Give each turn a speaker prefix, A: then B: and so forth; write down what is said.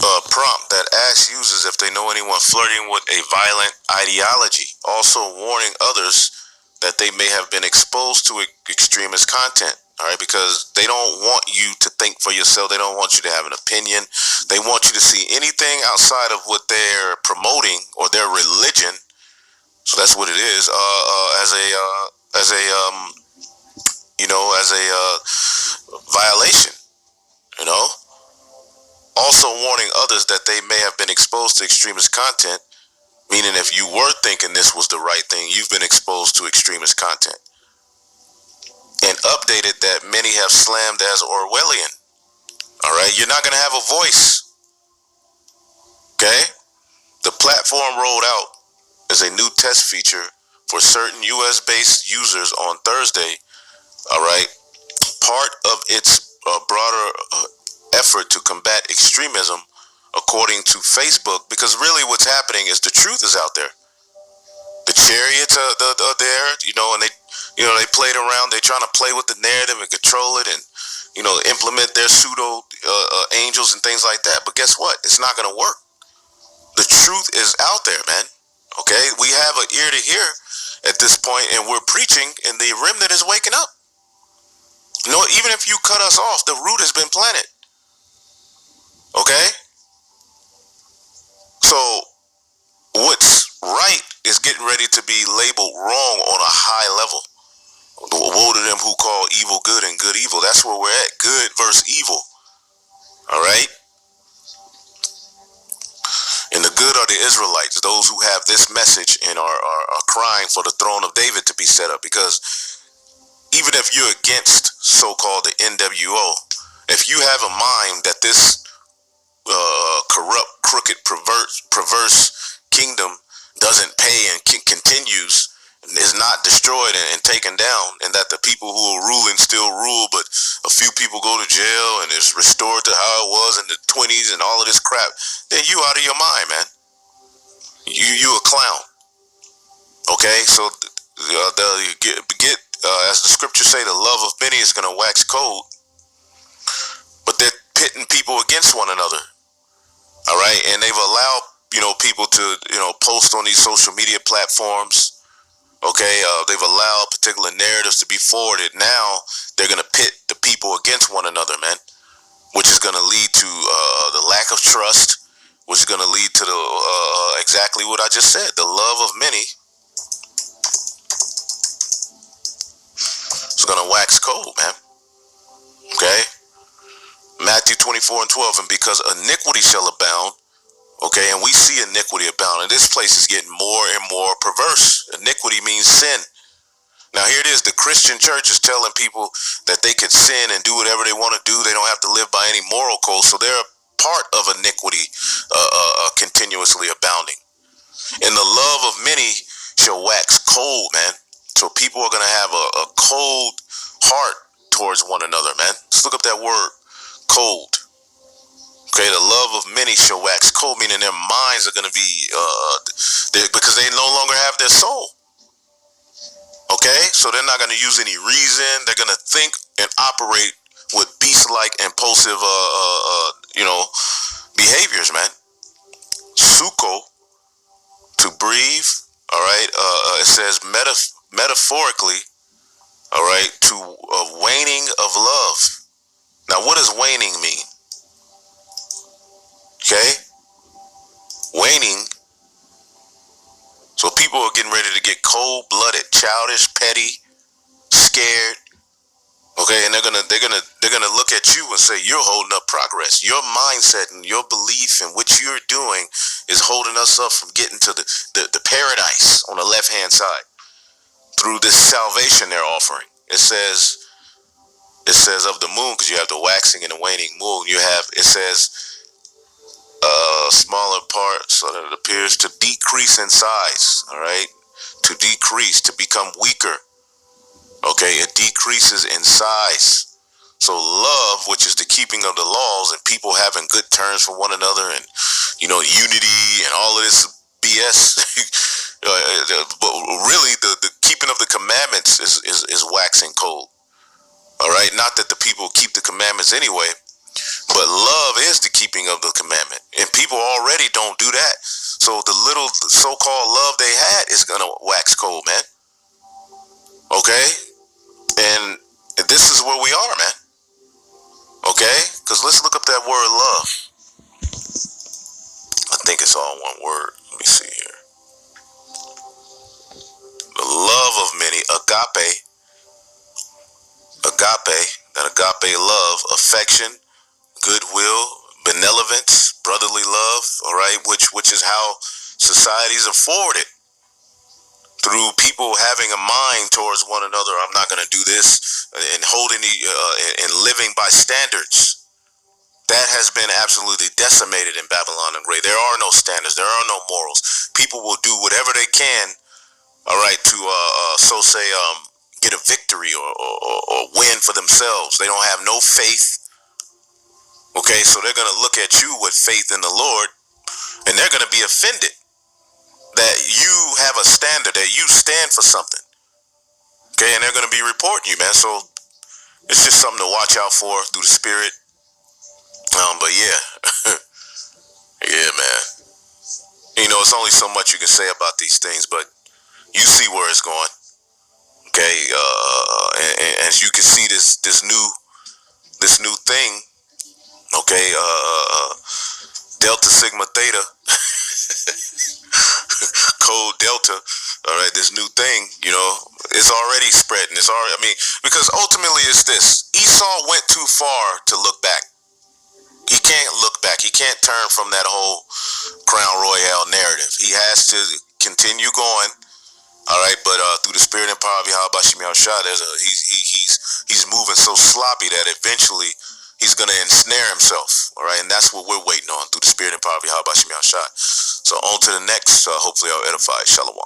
A: prompt that asks users if they know anyone flirting with a violent ideology, also warning others that they may have been exposed to extremist content. All right, because they don't want you to think for yourself. They don't want you to have an opinion. They want you to see anything outside of what they're promoting or their religion. So that's what it is. As a violation. You know. Also warning others that they may have been exposed to extremist content, meaning if you were thinking this was the right thing, you've been exposed to extremist content. And updated that many have slammed as Orwellian. All right, you're not going to have a voice. Okay? The platform rolled out as a new test feature for certain US based users on Thursday. All right, part of its broader effort to combat extremism, according to Facebook, because really what's happening is the truth is out there. The chariots are there, and they played around. They're trying to play with the narrative and control it, and implement their pseudo angels and things like that. But guess what? It's not going to work. The truth is out there, man. Okay, we have an ear to hear at this point, and we're preaching, and the remnant is waking up. Even if you cut us off, the root has been planted. Okay? So, what's right is getting ready to be labeled wrong on a high level. Woe to them who call evil good and good evil. That's where we're at. Good versus evil. Alright? And the good are the Israelites, those who have this message and are crying for the throne of David to be set up. Because even if you're against so-called the NWO, if you have a mind that this corrupt, crooked, perverse kingdom doesn't pay and continues, and is not destroyed and taken down, and that the people who are ruling still rule, but a few people go to jail and it's restored to how it was in the 20s and all of this crap, then you out of your mind, man. You a clown. Okay, so as the scriptures say, the love of many is going to wax cold, but they're pitting people against one another. All right, and they've allowed people to post on these social media platforms. Okay, they've allowed particular narratives to be forwarded. Now they're going to pit the people against one another, man, which is going to lead to the lack of trust, which is going to lead to the exactly what I just said, the love of many. It's going to wax cold, man. Okay? Matthew 24:12, and because iniquity shall abound, okay, and we see iniquity abound, and this place is getting more and more perverse. Iniquity means sin. Now here it is, the Christian church is telling people that they can sin and do whatever they want to do. They don't have to live by any moral code, so they're a part of iniquity continuously abounding. And the love of many shall wax cold, man. So people are going to have a cold heart towards one another, man. Let's look up that word, cold. Okay, the love of many shall wax cold, meaning their minds are going to be, because they no longer have their soul. Okay, so they're not going to use any reason. They're going to think and operate with beast-like, impulsive, behaviors, man. Suko, to breathe. All right, it says metaphorically. All right, to waning of love. Now, what does waning mean? Okay, waning. So people are getting ready to get cold-blooded, childish, petty, scared. Okay, and they're gonna look at you and say you're holding up progress. Your mindset and your belief in what you're doing is holding us up from getting to the paradise on the left-hand side through this salvation they're offering. It says of the moon, because you have the waxing and the waning moon. It says smaller part, so that it appears to decrease in size. All right, to decrease, to become weaker. Okay, it decreases in size. So love, which is the keeping of the laws and people having good terms for one another, and unity and all of this BS. But really, the keeping of the commandments is waxing cold. All right, not that the people keep the commandments anyway, But love is the keeping of the commandment. And people already don't do that. So the little so-called love they had is going to wax cold, man. Okay? And this is where we are, man. Okay? Because let's look up that word love. I think it's all one word. Let me see here. The love of many, agape, that agape love, affection, goodwill, benevolence, brotherly love, all right, which is how societies are forwarded, through people having a mind towards one another. I'm not going to do this, and holding and living by standards. That has been absolutely decimated in Babylon the Great. There are no standards. There are no morals. People will do whatever they can, all right, to get a victory or win for themselves. They don't have no faith. Okay, so they're going to look at you with faith in the Lord, and they're going to be offended that you have a standard, that you stand for something. Okay, and they're going to be reporting you, man. So it's just something to watch out for through the Spirit. But yeah, yeah, man. You know, it's only so much you can say about these things, but you see where it's going. Okay, and as you can see, this new thing. Okay, Delta Sigma Theta, Code Delta. All right, this new thing, you know, it's already spreading. It's already, I mean, because ultimately it's this: Esau went too far to look back. He can't look back. He can't turn from that whole Crown Royale narrative. He has to continue going. All right, but through the Spirit and power of Yahweh Shem Yahushua, he's moving so sloppy that eventually he's going to ensnare himself. All right, and that's what we're waiting on through the Spirit and power of Yahweh Shem Yahushua. So on to the next. Hopefully I'll edify. Shalom.